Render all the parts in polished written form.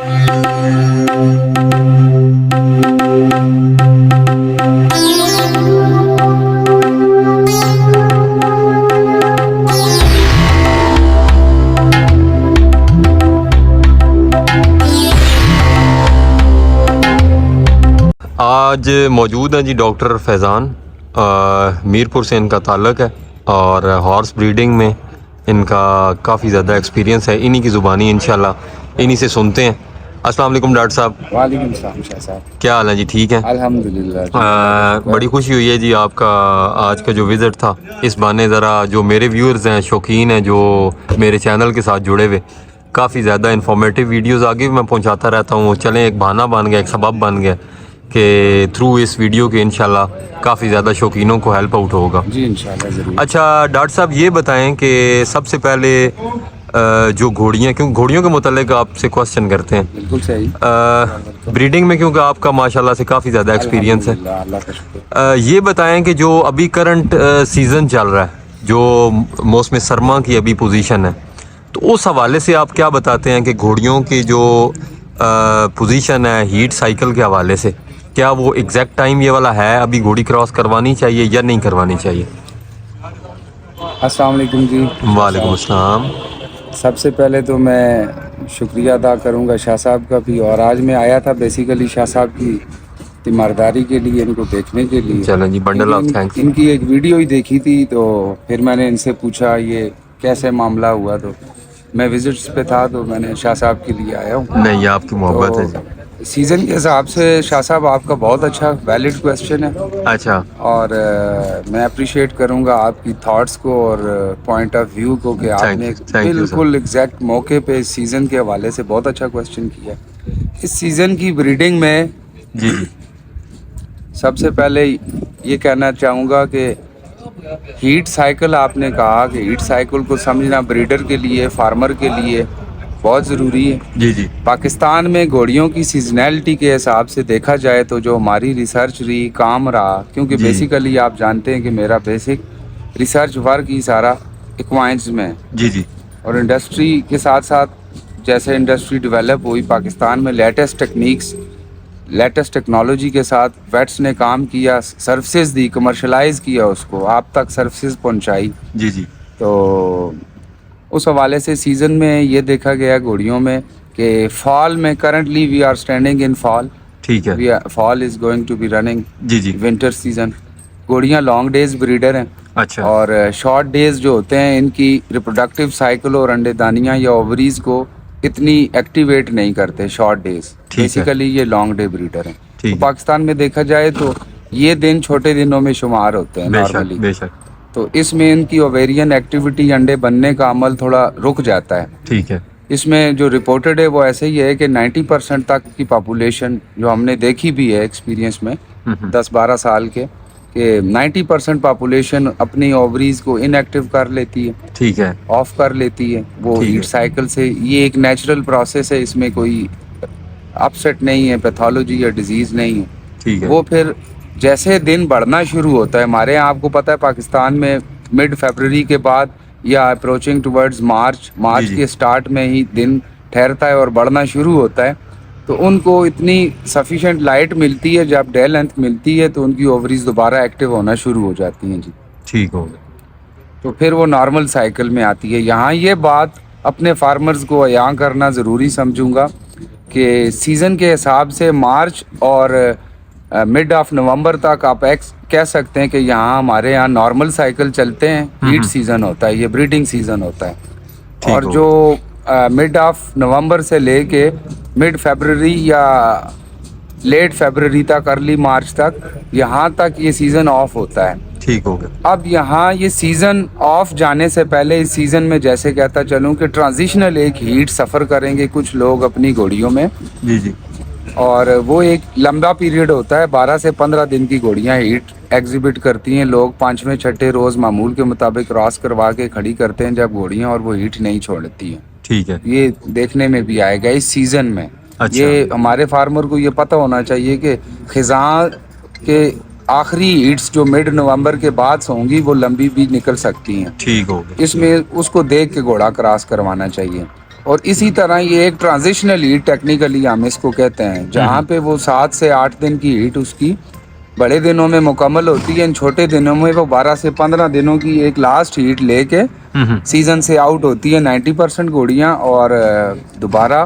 आज मौजूद हैं जी डॉक्टर फैज़ान, मीरपुर से इनका ताल्लुक़ है और हॉर्स ब्रीडिंग में इनका काफ़ी ज़्यादा एक्सपीरियंस है। इन्हीं की ज़ुबानी इंशाल्लाह इन्हीं से सुनते हैं। अस्सलाम वालेकुम डॉक्टर साहब। वालेकुम सलाम शाह साहब, क्या हाल है जी? ठीक है अल्हम्दुलिल्लाह। बड़ी खुशी हुई है जी आपका आज का जो विज़िट था। इस बहाने ज़रा जो मेरे व्यूअर्स हैं, शौकीन हैं, जो मेरे चैनल के साथ जुड़े हुए, काफ़ी ज़्यादा इन्फॉर्मेटिव वीडियोज़ आगे भी मैं पहुँचाता रहता हूँ। चलें, एक बहाना बन गया, एक सबब बन गया कि थ्रू इस वीडियो के इंशाल्लाह काफ़ी ज़्यादा शौकीनों को हेल्प आउट होगा जी, इंशाल्लाह ज़रूर। अच्छा डॉक्टर साहब, ये बताएं कि सबसे पहले जो घोड़ियाँ, क्योंकि घोड़ियों के मुतालिक आपसे क्वेश्चन करते हैं। बिल्कुल सही। ब्रीडिंग में क्योंकि आपका माशाल्लाह से काफ़ी ज़्यादा एक्सपीरियंस है, अल्लाह का शुक्र। ये बताएं कि जो अभी करंट सीज़न चल रहा है, जो मौसम सरमा की अभी पोजीशन है, तो उस हवाले से आप क्या बताते हैं कि घोड़ियों की जो पोजीशन है हीट साइकिल के हवाले से, क्या वो एग्जैक्ट टाइम ये वाला है, अभी घोड़ी क्रॉस करवानी चाहिए या नहीं करवानी चाहिए? अस्सलाम वालेकुम जी। वालेकुम अस्सलाम। सबसे पहले तो मैं शुक्रिया अदा करूंगा शाह साहब का भी, और आज मैं आया था बेसिकली शाह साहब की तीमारदारी के लिए, इनको देखने के लिए। चलें जी, बंडल ऑफ थैंक्स। इनकी एक वीडियो ही देखी थी, तो फिर मैंने इनसे पूछा ये कैसे मामला हुआ, तो मैं विजिट्स पे था तो मैंने शाह साहब के लिए आया हूँ। नहीं, आपकी मोहब्बत है जी। सीज़न के हिसाब से शाह साहब आपका बहुत अच्छा वैलिड क्वेश्चन है। अच्छा, और मैं अप्रिशिएट करूंगा आपकी थॉट्स को और पॉइंट ऑफ व्यू को कि आपने बिल्कुल एग्जैक्ट मौके पे इस सीज़न के हवाले से बहुत अच्छा क्वेश्चन किया। इस सीज़न की ब्रीडिंग में जी जी, सबसे पहले ये कहना चाहूँगा कि हीट साइकिल, आपने कहा कि हीट साइकिल को समझना ब्रीडर के लिए, फार्मर के लिए बहुत ज़रूरी है। जी जी, पाकिस्तान में घोड़ियों की सीजनैलिटी के हिसाब से देखा जाए तो जो हमारी रिसर्च रही, काम रहा, क्योंकि जी। बेसिकली आप जानते हैं कि मेरा बेसिक रिसर्च वर्क ही सारा इक्वाइंस में है, जी जी, और इंडस्ट्री के साथ साथ जैसे इंडस्ट्री डेवलप हुई पाकिस्तान में, लेटेस्ट टेक्निक्स, लेटेस्ट टेक्नोलॉजी के साथ वेट्स ने काम किया, सर्विसेज दी, कमर्शलाइज किया, उसको आप तक सर्विसेज पहुंचाई। जी जी, तो उस हवाले से सीज़न में ये देखा गया घोड़ियों में कि फॉल में, currently we are standing in fall, ठीक है। Fall is going to be running जी जी, विंटर सीज़न। घोड़ियाँ लॉन्ग डेज ब्रीडर हैं, अच्छा, और शॉर्ट डेज जो होते हैं इनकी रिप्रोडक्टिव साइकिल और अंडेदानियाँ या ओवरीज को इतनी एक्टिवेट नहीं करते शॉर्ट डेज। बेसिकली ये लॉन्ग डे ब्रीडर हैं। तो पाकिस्तान में देखा जाए तो ये दिन छोटे दिनों में शुमार होते हैं नॉर्मली। बेशक। तो इसमें इनकी ओवेरियन एक्टिविटी, अंडे बनने का अमल थोड़ा रुक जाता है। ठीक है। इसमें जो रिपोर्टेड है वो ऐसे ही है कि 90% तक की पॉपुलेशन, जो हमने देखी भी है एक्सपीरियंस में 10-12 साल के, कि 90% पॉपुलेशन अपनी ओवरीज को इनएक्टिव कर लेती है, ठीक है, ऑफ कर लेती है वो हीट साइकिल से। ये एक नेचुरल प्रोसेस है, इसमें कोई अपसेट नहीं है, पैथोलॉजी या डिजीज़ नहीं है। ठीक है। वो फिर जैसे दिन बढ़ना शुरू होता है, हमारे यहाँ आपको पता है पाकिस्तान में मिड फरवरी के बाद या अप्रोचिंग टुवर्ड्स मार्च के स्टार्ट में ही दिन ठहरता है और बढ़ना शुरू होता है। तो उनको इतनी सफिशेंट लाइट मिलती है, जब डे लेंथ मिलती है तो उनकी ओवरीज दोबारा एक्टिव होना शुरू हो जाती हैं जी। ठीक हो गया। तो फिर वो नॉर्मल साइकिल में आती है। यहाँ ये बात अपने फार्मर्स को यहाँ करना ज़रूरी समझूंगा कि सीज़न के हिसाब से मार्च और मिड ऑफ नवंबर तक आप कह सकते हैं कि यहाँ हमारे यहाँ नॉर्मल साइकिल चलते हैं, हीट सीज़न होता है, ये ब्रीडिंग सीज़न होता है। और जो मिड ऑफ नवंबर से लेके मिड फरवरी या लेट फरवरी तक, अर्ली मार्च तक, यहाँ तक ये सीज़न ऑफ होता है। ठीक हो गया। अब यहाँ ये सीज़न ऑफ जाने से पहले इस सीज़न में जैसे कहता चलूँ कि ट्रांजिशनल एक हीट सफ़र करेंगे कुछ लोग अपनी घोड़ियों में। जी जी, और वो एक लंबा पीरियड होता है, 12 से 15 दिन की घोड़ियाँ हीट एग्जिबिट करती हैं। लोग 5वें 6ठे रोज़ मामूल के मुताबिक क्रॉस करवा के खड़ी करते हैं जब घोड़ियाँ, और वो हीट नहीं छोड़ती हैं। ठीक है। ये देखने में भी आएगा इस सीज़न में। अच्छा। ये हमारे फार्मर को ये पता होना चाहिए कि खिज़ां के आखिरी हीट्स जो मिड नवंबर के बाद होंगी वो लंबी भी निकल सकती हैं। ठीक हो गया। इसमें उसको देख के घोड़ा क्रॉस करवाना चाहिए। اور اسی طرح یہ ایک ٹرانزیشنل ہیٹ ٹیکنیکلی ہم اس کو کہتے ہیں, جہاں پہ وہ 7 سے 8 دن کی ہیٹ اس کی بڑے دنوں میں مکمل ہوتی ہے, ان چھوٹے دنوں میں وہ 12 سے 15 دنوں کی ایک لاسٹ ہیٹ لے کے سیزن سے آؤٹ ہوتی ہے 90% گھوڑیاں, اور دوبارہ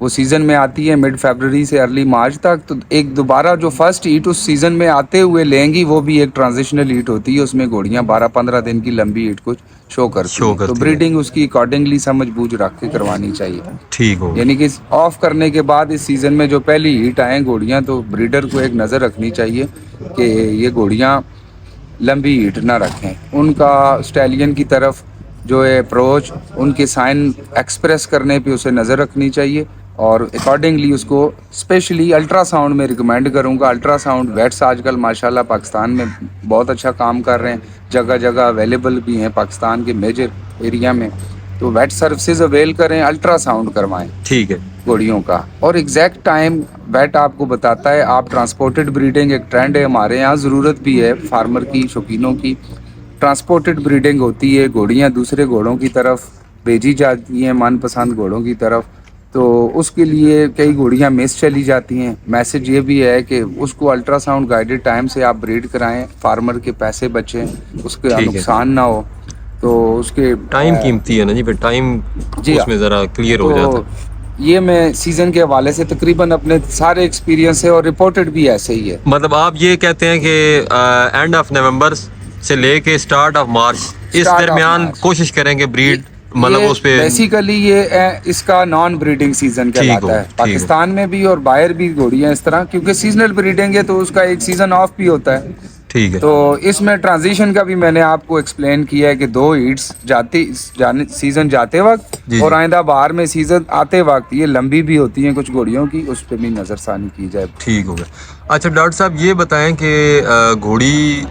وہ سیزن میں آتی ہے مڈ فیبرری سے ارلی مارچ تک. تو ایک دوبارہ جو فرسٹ ہیٹ اس سیزن میں آتے ہوئے لیں گی وہ بھی ایک ٹرانزیشنل ہیٹ ہوتی ہے, اس میں گھوڑیاں 12-15 دن کی لمبی ہیٹ کو شو کرتی ہیں. تو بریڈنگ اس کی اکارڈنگلی سمجھ بوجھ رکھ کے کروانی چاہیے. ٹھیک ہو, یعنی کہ آف کرنے کے بعد اس سیزن میں جو پہلی ہیٹ آئیں گھوڑیاں, تو بریڈر کو ایک نظر رکھنی چاہیے کہ یہ گھوڑیاں لمبی ہیٹ نہ رکھیں. ان کا اسٹیلین کی طرف جو ہے اپروچ, ان کے سائن ایکسپریس کرنے پہ اسے نظر رکھنی چاہیے, اور اکارڈنگلی اس کو اسپیشلی الٹرا ساؤنڈ میں ریکمینڈ کروں گا. الٹرا ساؤنڈ ویٹس آج کل ماشاءاللہ پاکستان میں بہت اچھا کام کر رہے ہیں, جگہ جگہ اویلیبل بھی ہیں پاکستان کے میجر ایریا میں. تو ویٹ سروسز اویل کریں, الٹرا ساؤنڈ کروائیں ٹھیک ہے گھوڑیوں کا, اور ایگزیکٹ ٹائم ویٹ آپ کو بتاتا ہے. آپ ٹرانسپورٹڈ بریڈنگ ایک ٹرینڈ ہے ہمارے یہاں, ضرورت بھی ہے فارمر کی, شوقینوں کی. ٹرانسپورٹڈ بریڈنگ ہوتی ہے, گھوڑیاں دوسرے گھوڑوں کی طرف بھیجی جاتی ہیں, من پسند گھوڑوں کی طرف. تو اس کے لیے کئی گھوڑیاں مس چلی جاتی ہیں. میسج یہ بھی ہے کہ اس کو الٹرا ساؤنڈ گائیڈڈ ٹائم سے آپ بریڈ کرائیں, فارمر کے پیسے بچیں, اس کا نقصان نہ ہو. تو اس کے ٹائم قیمتی ہے نا جی, پھر ٹائم جی اس میں ذرا کلیئر ہو جاتا ہے. یہ میں سیزن کے حوالے سے تقریباً اپنے سارے ایکسپیرینس ہے, اور رپورٹڈ بھی ایسے ہی ہے. مطلب آپ یہ کہتے ہیں کہ اینڈ آف نومبر سے لے کے اسٹارٹ آف مارچ اس درمیان کوشش کریں کہ بریڈ مطلب اس پہ بیسیکلی یہ اس کا نان بریڈنگ سیزن کہلاتا ہے پاکستان میں بھی, اور باہر بھی گھوڑیاں اس طرح, کیونکہ سیزنل بریڈنگ ہے تو اس کا ایک سیزن آف بھی ہوتا ہے. ٹھیک ہے, تو اس میں ٹرانزیشن کا بھی میں نے آپ کو ایکسپلین کیا ہے کہ 2 ہیٹس سیزن جاتے وقت اور آئندہ بہار میں سیزن آتے وقت یہ لمبی بھی ہوتی ہیں کچھ گھوڑیوں کی, اس پہ بھی نظر ثانی کی جائے. ٹھیک ہو گیا. اچھا ڈاکٹر صاحب یہ بتائیں کہ گھوڑی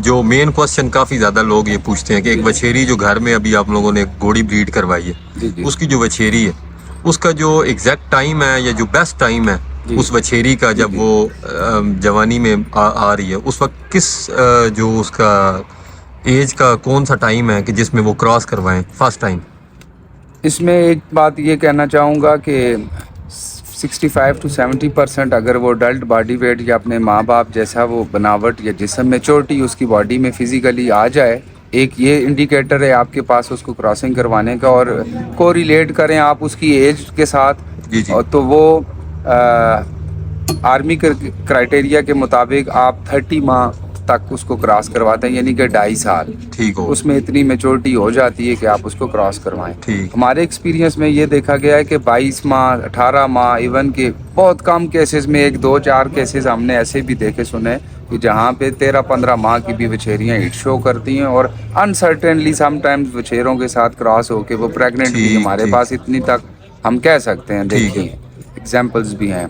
جو مین کوشچن کافی زیادہ لوگ یہ پوچھتے ہیں کہ ایک وچھیری جو گھر میں ابھی آپ لوگوں نے گھوڑی بریڈ کروائی ہے, اس کی جو وچھیری ہے اس کا جو ایگزیکٹ ٹائم ہے یا جو بیسٹ ٹائم ہے اس وچھیری کا جب وہ جوانی میں آ رہی ہے, اس وقت کس جو اس کا ایج کا کون سا ٹائم ہے کہ جس میں وہ کراس کروائیں فرسٹ ٹائم؟ اس میں ایک بات یہ کہنا چاہوں گا کہ 65 to 70% اگر وہ اڈلٹ باڈی ویٹ یا اپنے ماں باپ جیسا وہ بناوٹ یا جسم میچورٹی اس کی باڈی میں فزیکلی آ جائے, ایک یہ انڈیکیٹر ہے آپ کے پاس اس کو کراسنگ کروانے کا. اور کو ریلیٹ کریں آپ اس کی ایج کے ساتھ, تو وہ آرمی کرائٹیریا کے مطابق آپ 30 ماہ تک اس کو کراس کرواتے ہیں, یعنی کہ 2.5 سال. ٹھیک ہو, اس میں اتنی میچورٹی ہو جاتی ہے کہ آپ اس کو کراس کروائیں. ہمارے ایکسپیرینس میں یہ دیکھا گیا ہے کہ 22 ماہ 18 ماہ ایون کہ بہت کم کیسز میں 1-2-4 کیسز ہم نے ایسے بھی دیکھے سنے کہ جہاں پہ 13-15 ماہ کی بھی وچھیریاں ہیٹ شو کرتی ہیں, اور انسرٹنلی سم ٹائمز وچھیروں کے ساتھ کراس ہو کے وہ پریگننٹ بھی ہمارے پاس اتنی تک ہم کہہ سکتے ہیں, دیکھیں ایگزامپلز بھی ہیں.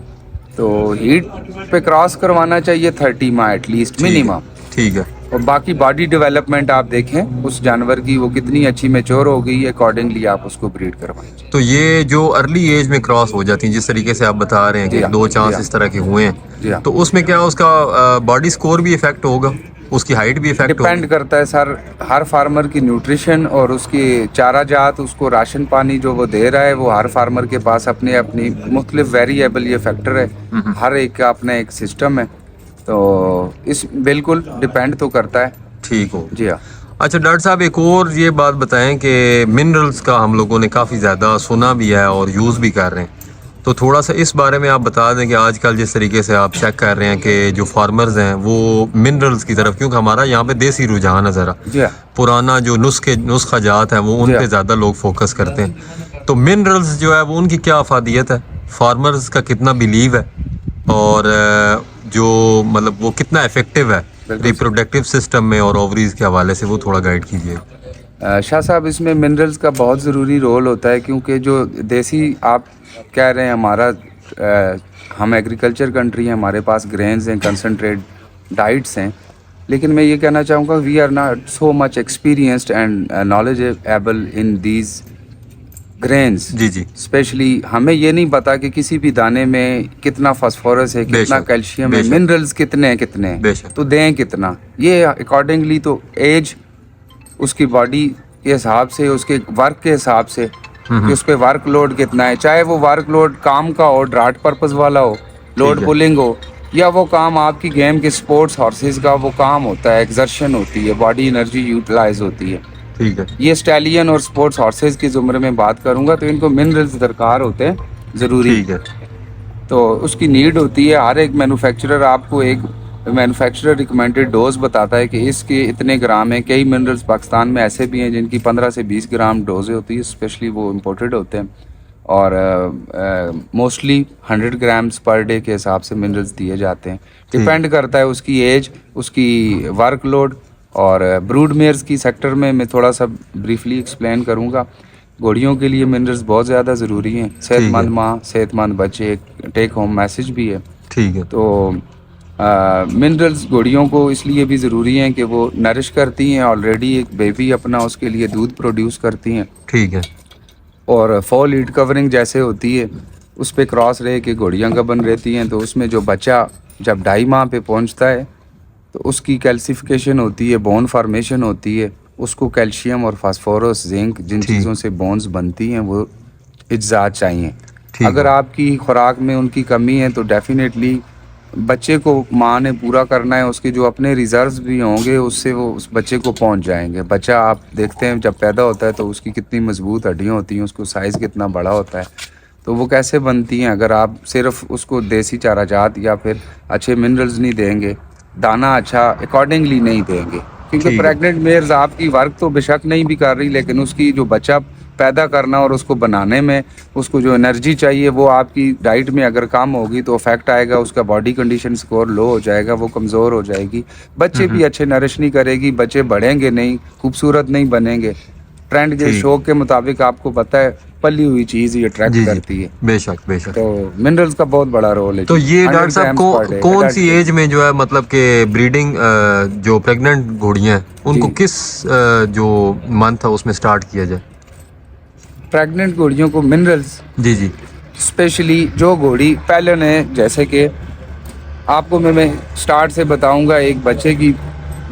تو ہیٹ پہ کراس کروانا چاہیے 30 ماہ ایٹ لیسٹ منیمم. ٹھیک ہے, اور باقی باڈی ڈیولپمنٹ آپ دیکھیں اس جانور کی وہ کتنی اچھی میچور ہو گئی ہے, اکارڈنگلی آپ اس کو بریڈ کروائیں. تو یہ جو ارلی ایج میں کراس ہو جاتی ہیں جس طریقے سے آپ بتا رہے ہیں کہ 2 چانس اس طرح کے ہوئے ہیں, تو اس میں کیا اس کا باڈی سکور بھی افیکٹ ہوگا, اس کی ہائٹ بھی افیکٹ ہوگا؟ ڈپینڈ کرتا ہے سر, ہر فارمر کی نیوٹریشن اور اس کی چارہ جات, اس کو راشن پانی جو وہ دے رہا ہے, وہ ہر فارمر کے پاس اپنی مختلف ویریبل یہ فیکٹر ہے, ہر ایک کا اپنا ایک سسٹم ہے. تو اس بالکل ڈپینڈ تو کرتا ہے. ٹھیک ہو, جی ہاں. اچھا ڈاکٹر صاحب ایک اور یہ بات بتائیں کہ منرلز کا ہم لوگوں نے کافی زیادہ سنا بھی ہے اور یوز بھی کر رہے ہیں, تو تھوڑا سا اس بارے میں آپ بتا دیں کہ آج کل جس طریقے سے آپ چیک کر رہے ہیں کہ جو فارمرز ہیں وہ منرلز کی طرف, کیونکہ ہمارا یہاں پہ دیسی رجحان ہے ذرا, پرانا جو نسخہ جات ہیں وہ ان پہ زیادہ لوگ فوکس کرتے ہیں, تو منرلز جو ہے وہ ان کی کیا افادیت ہے, فارمرز کا کتنا بیلیو ہے, اور جو مطلب وہ کتنا افیکٹو ہے ریپروڈکٹیو سسٹم میں اور اووریز کے حوالے سے, وہ تھوڑا گائیڈ کیجیے. شاہ صاحب اس میں منرلز کا بہت ضروری رول ہوتا ہے, کیونکہ جو دیسی آپ کہہ رہے ہیں ہمارا ہم ایگریکلچر کنٹری ہیں, ہمارے پاس گرینز ہیں, کنسنٹریٹ ڈائٹس ہیں, لیکن میں یہ کہنا چاہوں گا we are not so much experienced and knowledgeable in these greens. جی اسپیشلی ہمیں یہ نہیں پتا کہ کسی بھی دانے میں کتنا فاسفورس ہے, کتنا کیلشیم ہے, منرلز کتنے ہیں, تو دیں کتنا. یہ اکارڈنگلی تو ایج اس کی باڈی کے حساب سے, اس کے ورک کے حساب سے कि उस पर वर्क लोड कितना है, चाहे वो वर्क लोड काम का हो, ड्राट पर्पस वाला हो, लोड है। पुलिंग हो, या वो काम आपकी गेम के स्पोर्ट्स हॉर्सेस का वो काम होता है, एक्सर्शन होती है, बॉडी एनर्जी यूटिलाइज होती है। ठीक है। ये स्टैलियन और स्पोर्ट्स हॉर्सेस की ज़ुमरे में बात करूंगा, तो इनको मिनरल्स दरकार होते हैं ज़रूरी। ठीक है। तो उसकी नीड होती है। हर एक मैन्युफैक्चरर आपको एक मैन्युफैक्चरर रिकमेंडेड डोज बताता है कि इसके इतने ग्राम हैं। कई मिनरल्स पाकिस्तान में ऐसे भी हैं जिनकी 15 से 20 ग्राम डोज होती है, स्पेशली वो इम्पोर्टेड होते हैं, और मोस्टली 100 ग्राम्स पर डे के हिसाब से मिनरल्स दिए जाते हैं। डिपेंड करता है उसकी एज, उसकी वर्कलोड, और ब्रूड मेयर्स की सेक्टर में मैं थोड़ा सा ब्रीफली एक्सप्लेन करूँगा। घोड़ियों के लिए मिनरल्स बहुत ज़्यादा ज़रूरी हैं। सेहतमंद माँ, सेहतमंद बच्चे, एक टेक होम मैसेज भी है। ठीक है। तो मिनरल्स घोड़ियों को इसलिए भी ज़रूरी हैं कि वो नरिश करती हैं। ऑलरेडी एक बेबी अपना उसके लिए दूध प्रोड्यूस करती हैं, ठीक है। और फॉल लीड कवरिंग जैसे होती है उस पर क्रॉस रह के घोड़ियाँ गबन रहती हैं। तो उसमें जो बच्चा जब 2.5 माह पे पहुंचता है तो उसकी कैल्सिफिकेशन होती है, बोन फार्मेशन होती है, उसको कैल्शियम और फास्फोरस, जिंक, जिन चीज़ों से बोन्स बनती हैं वो इज्जात चाहिए। अगर आपकी खुराक में उनकी कमी है तो डेफिनेटली बच्चे को माँ ने पूरा करना है। उसके जो अपने रिजर्व्स भी होंगे उससे वो उस बच्चे को पहुंच जाएंगे। बच्चा आप देखते हैं जब पैदा होता है तो उसकी कितनी मजबूत हड्डियाँ होती हैं, उसको साइज़ कितना बड़ा होता है, तो वो कैसे बनती हैं अगर आप सिर्फ उसको देसी चारा जात या फिर अच्छे मिनरल्स नहीं देंगे, दाना अच्छा अकॉर्डिंगली नहीं देंगे। क्योंकि प्रेग्नेंट मेयर्स आपकी वर्क तो बेशक नहीं भी कर रही, लेकिन उसकी जो बच्चा पैदा करना और उसको बनाने में उसको जो एनर्जी चाहिए वो आपकी डाइट में अगर कम होगी तो इफेक्ट आएगा, उसका बॉडी कंडीशन स्कोर लो हो जाएगा, वो कमज़ोर हो जाएगी, बच्चे भी अच्छे नरिश नहीं करेगी, बच्चे बढ़ेंगे नहीं, खूबसूरत नहीं बनेंगे। ट्रेंड के शौक के मुताबिक आपको पता है पली हुई चीज़ ये अट्रैक्ट करती है। बेशक बेशक। तो मिनरल्स का बहुत बड़ा रोल है। तो ये डॉक्टर साहब को कौन सी एज में जो है मतलब कि ब्रीडिंग जो प्रेग्नेंट घोड़ियाँ हैं उनको किस जो मंथ है उसमें स्टार्ट किया जाए? प्रेग्नेंट घोड़ियों को मिनरल्स, जी जी, स्पेशली जो घोड़ी पहले है, जैसे कि आपको मैं स्टार्ट से बताऊंगा, एक बच्चे की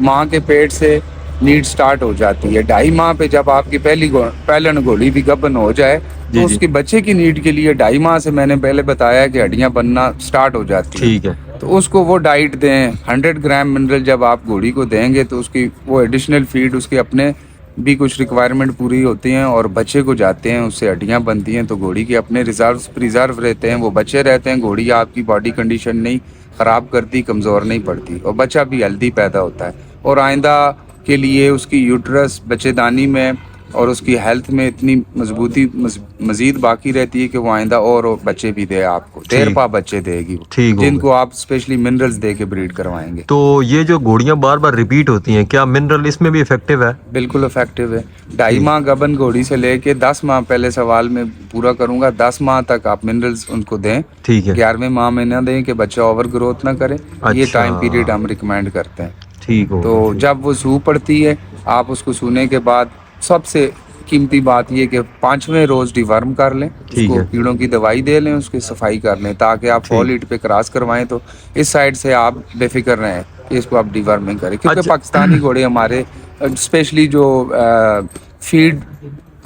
माँ के पेट से नीड स्टार्ट हो जाती है। 2.5 माह पे जब आपकी पहलन घोड़ी भी गबन हो जाए तो उसके बच्चे की नीड के लिए 2.5 माह से मैंने पहले बताया कि हड्डियाँ बनना स्टार्ट हो जाती है। ठीक है। तो उसको वो डाइट दें। 100 ग्राम मिनरल जब आप घोड़ी को देंगे तो उसकी वो एडिशनल फीड, उसके अपने भी कुछ रिक्वायरमेंट पूरी होती हैं और बच्चे को जाते हैं, उससे हड्डियाँ बनती हैं। तो घोड़ी के अपने रिजर्व्स प्रिजर्व रहते हैं, वो बच्चे रहते हैं। घोड़ी आपकी बॉडी कंडीशन नहीं ख़राब करती, कमज़ोर नहीं पड़ती, और बच्चा भी हेल्दी पैदा होता है। और आइंदा के लिए उसकी यूट्रस बच्चेदानी में और उसकी हेल्थ में इतनी मजबूती मज़ीद बाकी रहती है कि वो आइंदा और बच्चे भी दे आपको, 13 बच्चे देगी जिनको आप स्पेशली मिनरल्स दे के ब्रीड करवाएंगे। तो ये जो घोड़ियाँ बार बार रिपीट होती हैं, क्या मिनरल इसमें भी इफेक्टिव है? बिल्कुल इफेक्टिव है। 2.5 माह गबन घोड़ी से लेके 10 माह, पहले सवाल में पूरा करूंगा, 10 माह तक आप मिनरल्स उनको दें। ठीक है। 11वें माह में ना दें कि बच्चा ओवर ग्रोथ ना करे। ये टाइम पीरियड हम रिकमेंड करते हैं। ठीक हो। तो जब वो सूह पड़ती है आप उसको सूने के बाद सबसे कीमती बात ये कि 5वें रोज डिवर्म कर लें, उसको कीड़ों की दवाई दे लें, उसकी सफाई कर लें, ताकि आप फॉल ईट पे क्रॉस करवाएं तो इस साइड से आप बेफिक्र रहें कि इसको आप डिवर्मिंग करें। क्योंकि पाकिस्तानी घोड़े हमारे स्पेशली जो फीड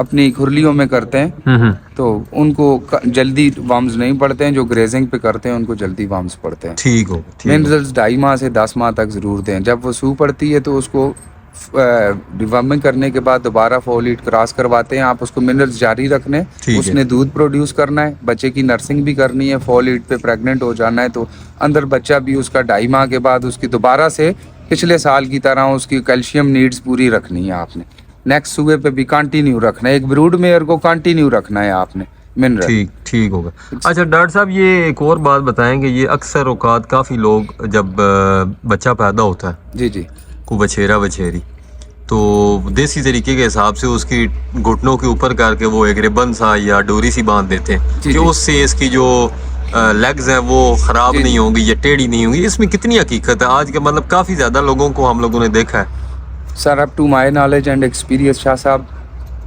अपनी खुरलियों में करते हैं तो उनको जल्दी वार्म्स नहीं पड़ते हैं, जो ग्रेजिंग पे करते हैं उनको जल्दी वार्म्स पड़ते हैं। ठीक हो। मिनरल्स 2.5 माह से 10 माह तक ज़रूर दें। जब वो सूह पड़ती है तो उसको डिवर्मिंग करने के बाद दोबारा फॉल ईट क्रॉस करवाते हैं। आप उसको मिनरल्स जारी रखने, उसने दूध प्रोड्यूस करना है, बच्चे की नर्सिंग भी करनी है, फॉल ईट पे प्रेग्नेंट हो जाना है, तो अंदर बच्चा भी उसका 2.5 माह के बाद उसकी दोबारा से पिछले साल की तरह उसकी कैल्शियम नीड्स पूरी रखनी है आपने। नेक्स्ट सूबे पे भी कंटिन्यू रखना है, एक ब्रूड मेयर को कंटिन्यू रखना है आपने मिनरल। ठीक होगा। अच्छा डॉक्टर साहब, ये एक और बात बताएंगे, ये अक्सर औकात काफ़ी लोग जब बच्चा पैदा होता है, जी जी, को बछेरा बछेरी, तो देसी तरीके के हिसाब से उसकी घुटनों के ऊपर करके वो एक रिबन सा या डोरी सी बांध देते हैं कि उससे इसकी जो लेग्स हैं वो ख़राब नहीं होंगी या टेढ़ी नहीं होंगी। इसमें कितनी हकीकत है? आज के मतलब काफ़ी ज़्यादा लोगों को हम लोगों ने देखा है। Sir, up to my knowledge and experience Shah साहब,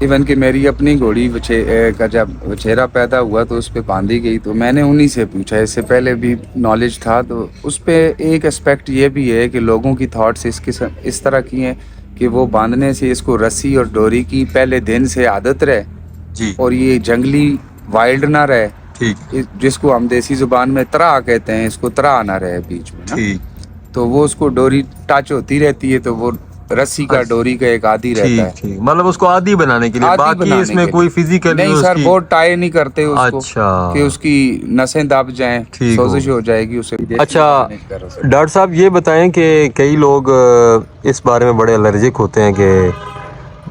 इवन कि मेरी अपनी घोड़ी का जब बछेरा पैदा हुआ तो उस पर बांधी गई तो मैंने उन्हीं से पूछा, इससे पहले भी नॉलेज था, तो उस पर एक एस्पेक्ट ये भी है कि लोगों की थॉट्स इस तरह की हैं कि वो बांधने से इसको रस्सी और डोरी की पहले दिन से आदत रहे जी और ये जंगली वाइल्ड ना रहे, ठीक जिसको हम देसी जुबान में तरा कहते हैं, इसको तरा ना रहे बीच में ना, ठीक तो वो उसको डोरी टच होती रहती है, तो वो रस्सी का डोरी का एक आदी रहता ठीक है, ठीक, मतलब उसको आदी बनाने के लिए, आदी बाकी बनाने इसमें के कोई लिए। फिजिकली नहीं सर, बहुत टाई नहीं करते उसको अच्छा कि उसकी नसें दब जाएं, ठीक हो। सोजिश हो जाएगी उसे। अच्छा डॉक्टर साहब ये बताएं कि कई लोग इस बारे में बड़े एलर्जिक होते हैं कि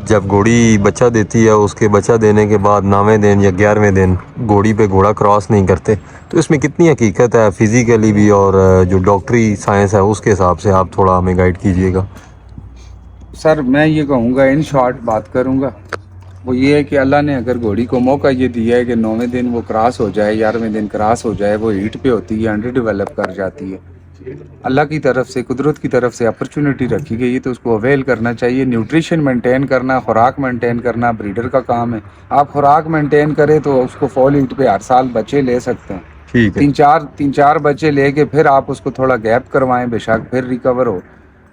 जब घोड़ी बच्चा देती है उसके बच्चा देने के बाद 9वें दिन या 11वें दिन घोड़ी पे घोड़ा क्रॉस नहीं करते, तो इसमें कितनी हकीकत है फिजिकली भी और जो डॉक्टरी साइंस है उसके हिसाब से आप थोड़ा हमें गाइड कीजिएगा। सर मैं ये कहूँगा, इन शॉर्ट बात करूँगा, वो ये है कि अल्लाह ने अगर घोड़ी को मौका ये दिया है कि 9वें दिन वो क्रॉस हो जाए, 11वें दिन क्रॉस हो जाए, वो हीट पे होती है, अंडर डेवलप कर जाती है, अल्लाह की तरफ से, कुदरत की तरफ से अपॉर्चुनिटी रखी गई है, तो उसको अवेल करना चाहिए। न्यूट्रिशन मेंटेन करना, खुराक मेंटेन करना ब्रीडर का काम है। आप खुराक मेंटेन करें तो उसको फॉल हीट पे हर साल बच्चे ले सकते हैं। ठीक है तीन चार बच्चे लेके फिर आप उसको थोड़ा गैप करवाएं, बेशक फिर रिकवर हो,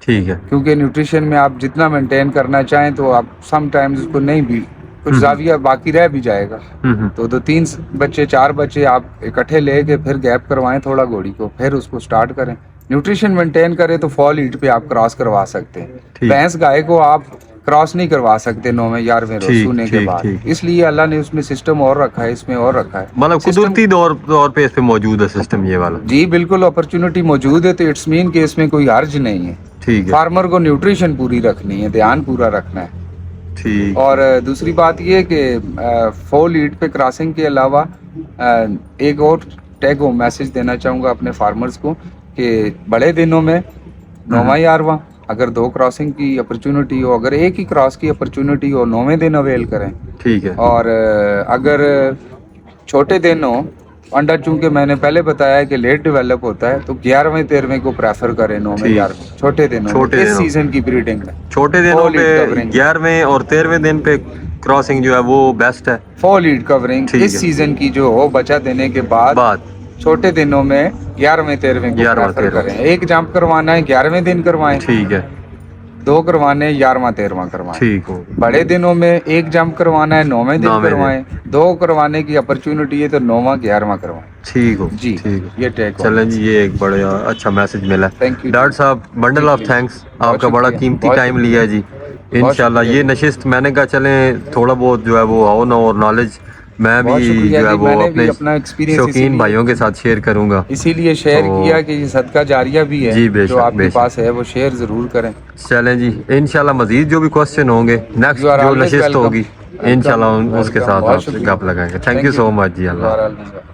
ठीक है क्योंकि न्यूट्रिशन में आप जितना मेंटेन करना चाहें तो आप सम टाइम्स उसको नहीं भी, कुछ जाविया बाकी रह भी जाएगा, तो 2-3 बच्चे 4 बच्चे आप इकट्ठे लेके फिर गैप करवाएं थोड़ा घोड़ी को, फिर उसको स्टार्ट करें। न्यूट्रिशन मेंटेन करें तो फॉल हीट पे आप क्रॉस करवा सकते हैं। ठीक। भैंस गाय को आप क्रॉस नहीं करवा सकते 9वें 11वें रोज ठीक, सोने के ठीक, बाद, ठीक। इसलिए अल्लाह ने उसमें सिस्टम और रखा है, इसमें और रखा है, मतलब कुदरती तौर पे इस पे मौजूद है सिस्टम ये वाला। जी बिल्कुल अपॉर्चुनिटी मौजूद है, तो इट्स मीन कि इसमें कोई हर्ज नहीं है। ठीक है फार्मर को न्यूट्रिशन पूरी रखनी है, ध्यान पूरा रखना है। ठीक और दूसरी बात ये कि फॉल हीट पे क्रॉसिंग के अलावा एक और टैग होम मैसेज देना चाहूँगा अपने फार्मर्स को कि बड़े दिनों में 9वां 11वां अगर 2 क्रॉसिंग की अपॉर्चुनिटी हो, अगर एक ही क्रॉस की अपॉर्चुनिटी हो, 9वें दिन अवेल करें। ठीक है और अगर छोटे दिन हो, अंडा चूंकि मैंने पहले बताया कि लेट डेवलप होता है, तो 11वें 13वें को प्रेफर करें 9वें ठीक। 11वें छोटे दिनों छोटे में, इस दिनों। सीजन की ब्रीडिंग में छोटे दिनों Fall पे heat covering। 11वें और 13वें दिन पे क्रॉसिंग जो है वो बेस्ट है। फॉल हीट कवरिंग ठीक इस है। सीजन की जो हो, बच्चा देने के बाद छोटे दिनों में 11वें 13वें को 11वां प्रेफर 13वां। करें। एक जंप करवाना है 11वें दिन करवाएं, ठीक है 2 करवाने 11वां 13वां करवाएं। ठीक हो बड़े दिनों में एक जंप करवाना है 9वें दिन 9वें दिन। करवाएं, 2 करवाने की अपॉर्चुनिटी है तो 9वां 11वां करवाएं। ठीक हो जी ठीक हो। ये टैग चलें जी, ये एक बड़ा अच्छा मैसेज मिला। Thank you। डॉक्टर साहब बंडल ऑफ थैंक्स, आपका बड़ा शुक्रिया, कीमती बहुत टाइम शुक्रिया। लिया जी। इंशाल्लाह शुक्रिया। ये नशिस्त मैंने कहा चलें थोड़ा बहुत जो है वो आओ ना, और नॉलेज मैं बहुत भी शुक्रिया जो है जी, वो मैंने भी अपने अपना एक्सपीरियंस शौकीन इसीलिए भाइयों के साथ शेयर करूंगा। इसीलिए शेयर तो- किया कि ये सदका जारिया भी है, जी, जो बेशक, आपके बेशक। पास है वो शेयर जरूर करें। चलें जी, इंशाल्लाह मजीद जो भी क्वेश्चन होंगे नेक्स्ट You are जो always नशिस्त welcome। होगी Welcome, इंशाल्लाह उसके welcome, साथ बहुत आपसे शुक्रिया। गप लगाएंगे। Thank you so much ji. You Allah are always welcome।